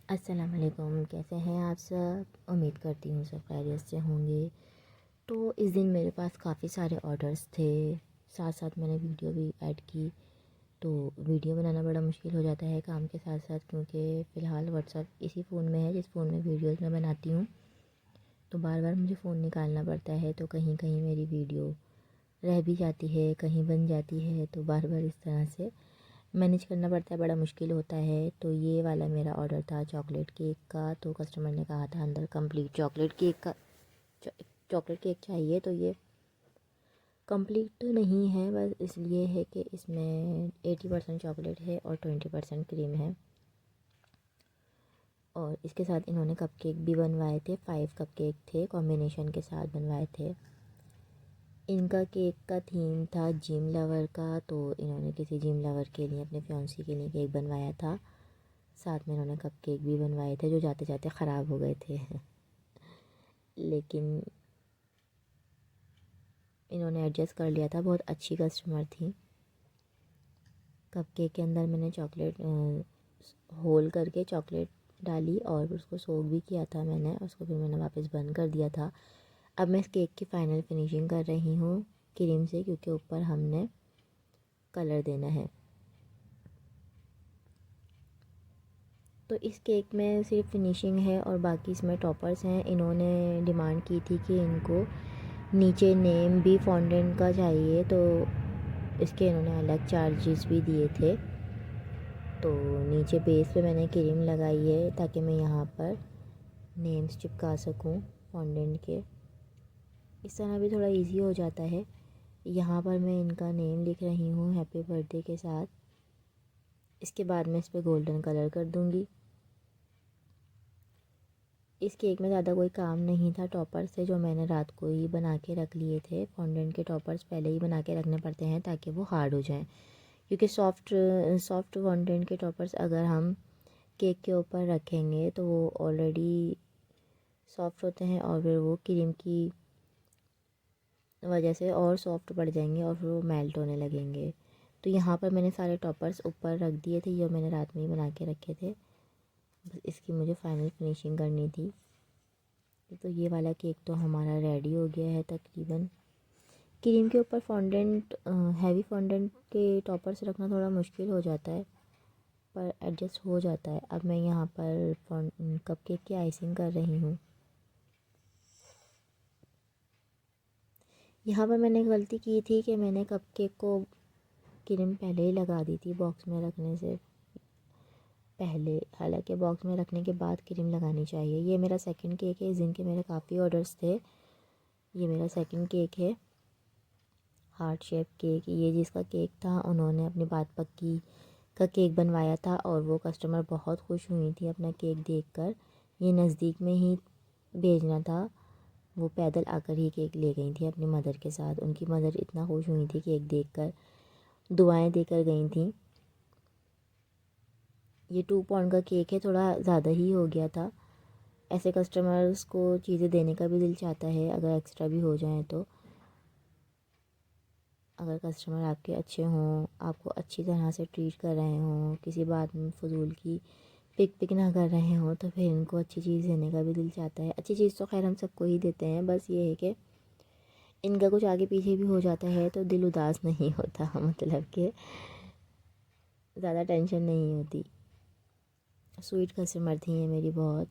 अस्सलाम वालेकुम। कैसे हैं आप सब? उम्मीद करती हूँ सब खैरियत से होंगे। तो इस दिन मेरे पास काफ़ी सारे ऑर्डर्स थे, साथ साथ मैंने वीडियो भी ऐड की। तो वीडियो बनाना बड़ा मुश्किल हो जाता है काम के साथ साथ, क्योंकि फ़िलहाल व्हाट्सअप इसी फ़ोन में है जिस फ़ोन में वीडियोज़ मैं बनाती हूँ। तो बार बार मुझे फ़ोन निकालना पड़ता है, तो कहीं कहीं मेरी वीडियो रह भी जाती है, कहीं बन जाती है। तो बार बार इस तरह से मैनेज करना पड़ता है, बड़ा मुश्किल होता है। तो ये वाला मेरा ऑर्डर था चॉकलेट केक का। तो कस्टमर ने कहा था अंदर कंप्लीट चॉकलेट केक का चॉकलेट केक चाहिए। तो ये कंप्लीट तो नहीं है, बस इसलिए है कि इसमें 80% चॉकलेट है और 20% क्रीम है। और इसके साथ इन्होंने कपकेक भी बनवाए थे, 5 कपकेक थे, कॉम्बिनेशन के साथ बनवाए थे। इनका केक का थीम था जिम लवर का। तो इन्होंने किसी जिम लवर के लिए, अपने फियांसी के लिए केक बनवाया था। साथ में इन्होंने कपकेक भी बनवाए थे जो जाते जाते ख़राब हो गए थे लेकिन इन्होंने एडजस्ट कर लिया था, बहुत अच्छी कस्टमर थी। कपकेक के अंदर मैंने चॉकलेट होल करके चॉकलेट डाली और उसको सोक भी किया था मैंने, उसको फिर मैंने वापस बंद कर दिया था। अब मैं इस केक की फ़ाइनल फिनिशिंग कर रही हूँ क्रीम से, क्योंकि ऊपर हमने कलर देना है। तो इस केक में सिर्फ फिनिशिंग है और बाकी इसमें टॉपर्स हैं। इन्होंने डिमांड की थी कि इनको नीचे नेम भी फॉन्डेंट का चाहिए, तो इसके इन्होंने अलग चार्जेस भी दिए थे। तो नीचे बेस पे मैंने क्रीम लगाई है ताकि मैं यहाँ पर नेम्स चिपका सकूँ फॉन्डेंट के। इस तरह भी थोड़ा इजी हो जाता है। यहाँ पर मैं इनका नेम लिख रही हूँ हैप्पी बर्थडे के साथ। इसके बाद मैं इस पर गोल्डन कलर कर दूँगी। इस केक में ज़्यादा कोई काम नहीं था। टॉपर्स थे जो मैंने रात को ही बना के रख लिए थे। फॉन्डेंट के टॉपर्स पहले ही बना के रखने पड़ते हैं ताकि वो हार्ड हो जाएं, क्योंकि सॉफ्ट फॉन्डेंट के टॉपर्स अगर हम केक के ऊपर रखेंगे तो वो ऑलरेडी सॉफ्ट होते हैं और फिर वो क्रीम की वजह से और सॉफ्ट पड़ जाएंगे और फिर वो मेल्ट होने लगेंगे। तो यहाँ पर मैंने सारे टॉपर्स ऊपर रख दिए थे जो मैंने रात में ही बना के रखे थे। बस इसकी मुझे फ़ाइनल फिनिशिंग करनी थी। तो ये वाला केक तो हमारा रेडी हो गया है तकरीबन। क्रीम के ऊपर फॉन्डेंट, हैवी फॉन्डेंट के टॉपर्स रखना थोड़ा मुश्किल हो जाता है, पर एडजस्ट हो जाता है। अब मैं यहाँ पर कपकेक की आइसिंग कर रही हूँ। यहाँ पर मैंने गलती की थी कि मैंने कपकेक को क्रीम पहले ही लगा दी थी बॉक्स में रखने से पहले। हालांकि बॉक्स में रखने के बाद क्रीम लगानी चाहिए। ये मेरा सेकंड केक है। इस दिन के मेरे काफ़ी ऑर्डर्स थे। ये मेरा सेकंड केक है, हार्ट शेप केक। ये जिसका केक था उन्होंने अपनी बात पक्की का केक बनवाया था और वो कस्टमर बहुत खुश हुई थी अपना केक देखकर। ये नज़दीक में ही भेजना था, वो पैदल आकर ही केक ले गई थी अपनी मदर के साथ। उनकी मदर इतना खुश हुई थी केक देखकर, दुआएं देकर गई थी। ये 2 पाउंड का केक है, थोड़ा ज़्यादा ही हो गया था। ऐसे कस्टमर्स को चीज़ें देने का भी दिल चाहता है अगर एक्स्ट्रा भी हो जाए तो। अगर कस्टमर आपके अच्छे हों, आपको अच्छी तरह से ट्रीट कर रहे हों, किसी बात में फ़जूल की पिक ना कर रहे हों, तो फिर इनको अच्छी चीज़ देने का भी दिल चाहता है। अच्छी चीज़ तो खैर हम सबको ही देते हैं, बस ये है कि इनका कुछ आगे पीछे भी हो जाता है तो दिल उदास नहीं होता मतलब कि ज़्यादा टेंशन नहीं होती। स्वीट कस्टमर थी ये मेरी बहुत।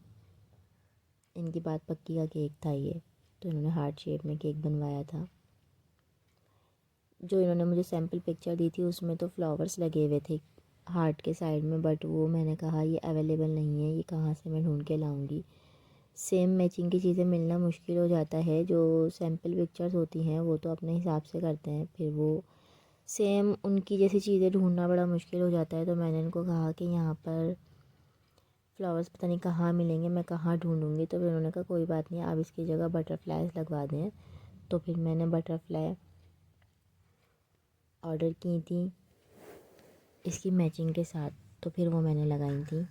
इनकी बात पक्की का केक था ये, तो इन्होंने हार्ट शेप में केक बनवाया था। जो इन्होंने मुझे सैम्पल पिक्चर दी थी उसमें तो फ्लावर्स लगे हुए थे हार्ट के साइड में, बट वो मैंने कहा ये अवेलेबल नहीं है, ये कहाँ से मैं ढूंढ के लाऊंगी। सेम मैचिंग की चीज़ें मिलना मुश्किल हो जाता है। जो सैम्पल पिक्चर्स होती हैं वो तो अपने हिसाब से करते हैं, फिर वो सेम उनकी जैसी चीज़ें ढूंढना बड़ा मुश्किल हो जाता है। तो मैंने इनको कहा कि यहाँ पर फ्लावर्स पता नहीं कहाँ मिलेंगे, मैं कहाँ ढूंढूंगी। तो फिर उन्होंने कहा कोई बात नहीं, आप इसकी जगह बटरफ्लाइज लगवा दें। तो फिर मैंने बटरफ्लाई ऑर्डर की थी इसकी मैचिंग के साथ, तो फिर वो मैंने लगाई थी।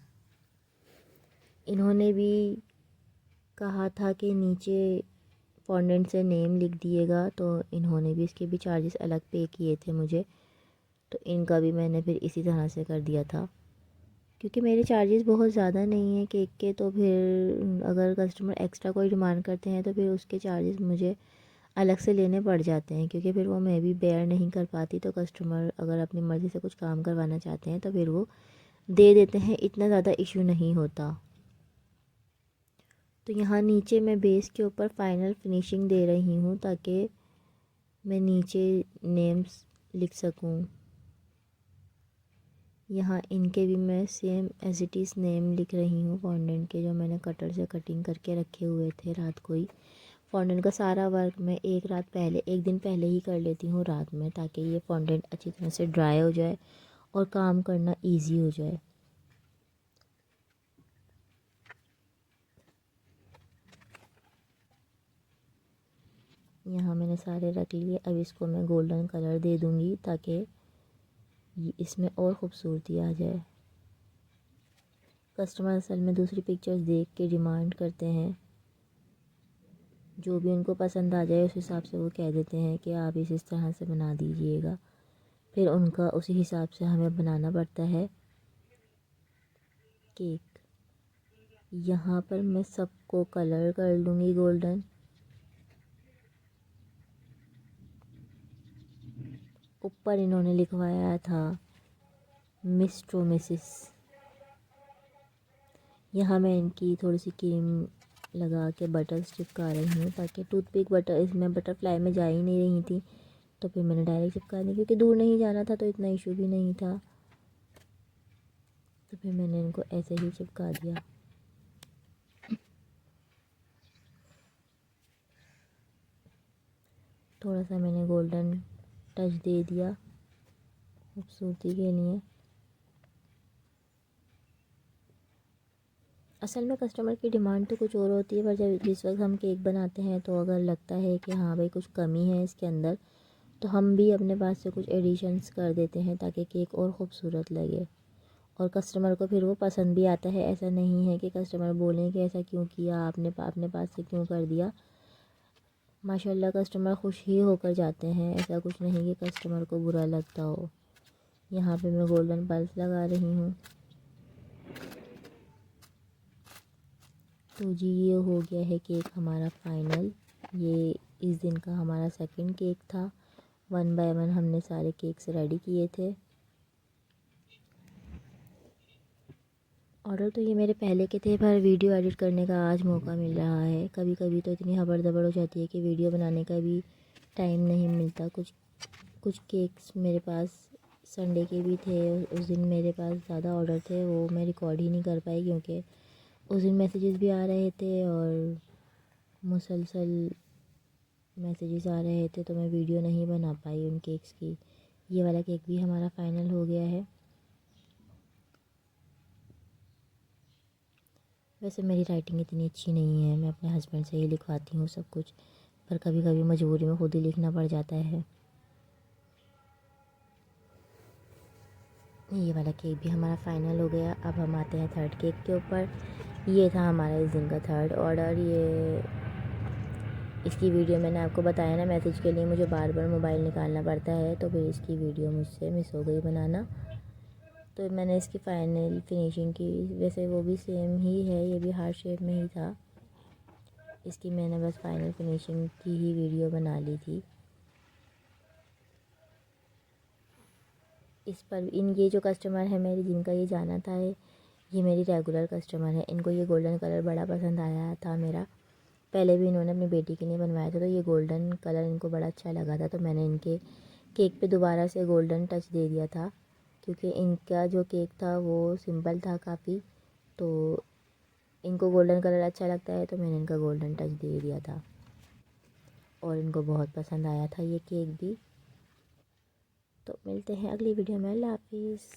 इन्होंने भी कहा था कि नीचे फॉन्डेंट से नेम लिख दिएगा, तो इन्होंने भी इसके भी चार्जेस अलग पे किए थे मुझे। तो इनका भी मैंने फिर इसी तरह से कर दिया था, क्योंकि मेरे चार्जेस बहुत ज़्यादा नहीं हैं केक के, तो फिर अगर कस्टमर एक्स्ट्रा कोई डिमांड करते हैं तो फिर उसके चार्जेस मुझे अलग से लेने पड़ जाते हैं, क्योंकि फिर वो मैं भी बेयर नहीं कर पाती। तो कस्टमर अगर अपनी मर्ज़ी से कुछ काम करवाना चाहते हैं तो फिर वो दे देते हैं, इतना ज़्यादा इशू नहीं होता। तो यहाँ नीचे मैं बेस के ऊपर फाइनल फिनिशिंग दे रही हूँ ताकि मैं नीचे नेम्स लिख सकूँ। यहाँ इनके भी मैं same as it is name लिख रही हूँ फॉन्डेंट के, जो मैंने कटर से कटिंग करके रखे हुए थे रात को ही। फॉन्डेंट का सारा वर्क मैं एक दिन पहले ही कर लेती हूँ रात में, ताकि ये फॉन्डेंट अच्छी तरह से ड्राई हो जाए और काम करना इजी हो जाए। यहाँ मैंने सारे रख लिए। अब इसको मैं गोल्डन कलर दे दूँगी ताकि इसमें और ख़ूबसूरती आ जाए। कस्टमर असल में दूसरी पिक्चर्स देख के डिमांड करते हैं, जो भी उनको पसंद आ जाए उस हिसाब से वो कह देते हैं कि आप इस तरह से बना दीजिएगा। फिर उनका उसी हिसाब से हमें बनाना पड़ता है केक। यहाँ पर मैं सबको कलर कर लूँगी गोल्डन। ऊपर इन्होंने लिखवाया था मिस्टर मिसिस। यहाँ मैं इनकी थोड़ी सी क्रीम लगा के बटर्स चिपका रही हूँ, ताकि टूथपिक बटर इसमें बटरफ्लाई में जा ही नहीं रही थी, तो फिर मैंने डायरेक्ट चिपका दी। क्योंकि दूर नहीं जाना था तो इतना इशू भी नहीं था, तो फिर मैंने इनको ऐसे ही चिपका दिया। थोड़ा सा मैंने गोल्डन टच दे दिया खूबसूरती के लिए। असल में कस्टमर की डिमांड तो कुछ और होती है, पर जब जिस वक्त हम केक बनाते हैं तो अगर लगता है कि हाँ भाई कुछ कमी है इसके अंदर, तो हम भी अपने पास से कुछ एडिशंस कर देते हैं ताकि केक और ख़ूबसूरत लगे, और कस्टमर को फिर वो पसंद भी आता है। ऐसा नहीं है कि कस्टमर बोलें कि ऐसा क्यों किया आपने, अपने पास से क्यों कर दिया। माशाल्लाह कस्टमर खुश ही होकर जाते हैं, ऐसा कुछ नहीं कि कस्टमर को बुरा लगता हो। यहाँ पे मैं गोल्डन पल्स लगा रही हूँ। तो जी ये हो गया है केक हमारा फाइनल। ये इस दिन का हमारा सेकंड केक था। 1 बाय 1 हमने सारे केक्स रेडी किए थे। ऑर्डर तो ये मेरे पहले के थे, पर वीडियो एडिट करने का आज मौका मिल रहा है। कभी कभी तो इतनी हबड़ दबड़ हो जाती है कि वीडियो बनाने का भी टाइम नहीं मिलता। कुछ केक्स मेरे पास संडे के भी थे, उस दिन मेरे पास ज़्यादा ऑर्डर थे, वो मैं रिकॉर्ड ही नहीं कर पाई क्योंकि उस दिन मैसेजेस भी आ रहे थे और मुसलसल मैसेजेस आ रहे थे, तो मैं वीडियो नहीं बना पाई उन केक्स की। ये वाला केक भी हमारा फाइनल हो गया है। वैसे मेरी राइटिंग इतनी अच्छी नहीं है, मैं अपने हस्बैंड से ही लिखवाती हूँ सब कुछ, पर कभी कभी मजबूरी में खुद ही लिखना पड़ जाता है। ये वाला केक भी हमारा फाइनल हो गया। अब हम आते हैं थर्ड केक के ऊपर। ये था हमारा इस दिन का थर्ड ऑर्डर। ये इसकी वीडियो मैंने आपको बताया ना, मैसेज के लिए मुझे बार बार मोबाइल निकालना पड़ता है, तो फिर इसकी वीडियो मुझसे मिस हो गई बनाना। तो मैंने इसकी फ़ाइनल फिनिशिंग की। वैसे वो भी सेम ही है, ये भी हार्ट शेप में ही था। इसकी मैंने बस फाइनल फिनिशिंग की ही वीडियो बना ली थी। इस पर ये जो कस्टमर है मेरी, जिनका ये जाना था, ये मेरी रेगुलर कस्टमर है। इनको ये गोल्डन कलर बड़ा पसंद आया था मेरा। पहले भी इन्होंने अपनी बेटी के लिए बनवाया था, तो ये गोल्डन कलर इनको बड़ा अच्छा लगा था, तो मैंने इनके केक पे दोबारा से गोल्डन टच दे दिया था। क्योंकि इनका जो केक था वो सिंपल था काफ़ी, तो इनको गोल्डन कलर अच्छा लगता है, तो मैंने इनका गोल्डन टच दे दिया था और इनको बहुत पसंद आया था ये केक भी। तो मिलते हैं अगली वीडियो में। अल्लाह हाफिज़।